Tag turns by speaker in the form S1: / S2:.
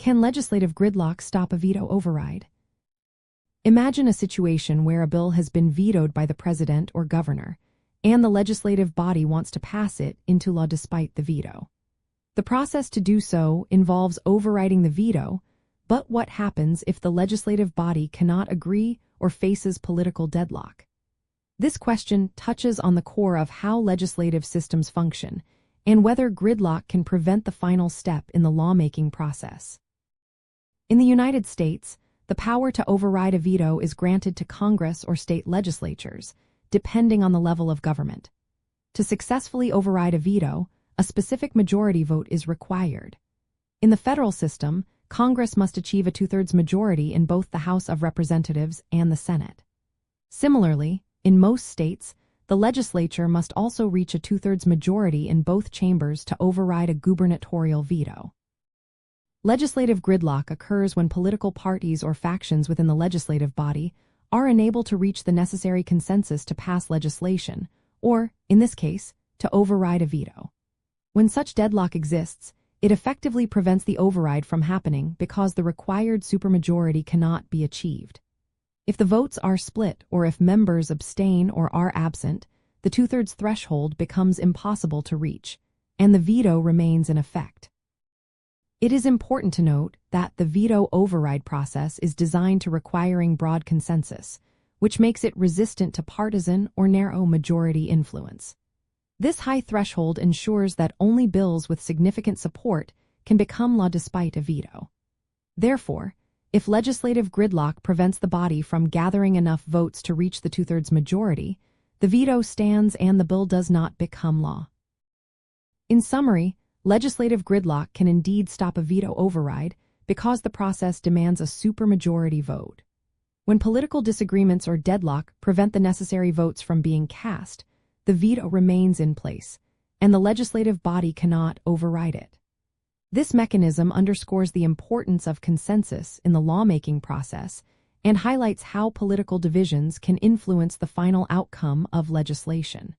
S1: Can legislative gridlock stop a veto override? Imagine a situation where a bill has been vetoed by the president or governor, and the legislative body wants to pass it into law despite the veto. The process to do so involves overriding the veto, but what happens if the legislative body cannot agree or faces political deadlock? This question touches on the core of how legislative systems function and whether gridlock can prevent the final step in the lawmaking process. In the United States, the power to override a veto is granted to Congress or state legislatures, depending on the level of government. To successfully override a veto, a specific majority vote is required. In the federal system, Congress must achieve a two-thirds majority in both the House of Representatives and the Senate. Similarly, in most states, the legislature must also reach a two-thirds majority in both chambers to override a gubernatorial veto. Legislative gridlock occurs when political parties or factions within the legislative body are unable to reach the necessary consensus to pass legislation, or, in this case, to override a veto. When such deadlock exists, it effectively prevents the override from happening because the required supermajority cannot be achieved. If the votes are split or if members abstain or are absent, the two-thirds threshold becomes impossible to reach, and the veto remains in effect. It is important to note that the veto override process is designed to requiring broad consensus, which makes it resistant to partisan or narrow majority influence. This high threshold ensures that only bills with significant support can become law despite a veto. Therefore, if legislative gridlock prevents the body from gathering enough votes to reach the two-thirds majority, the veto stands and the bill does not become law. In summary, legislative gridlock can indeed stop a veto override because the process demands a supermajority vote. When political disagreements or deadlock prevent the necessary votes from being cast, the veto remains in place, and the legislative body cannot override it. This mechanism underscores the importance of consensus in the lawmaking process and highlights how political divisions can influence the final outcome of legislation.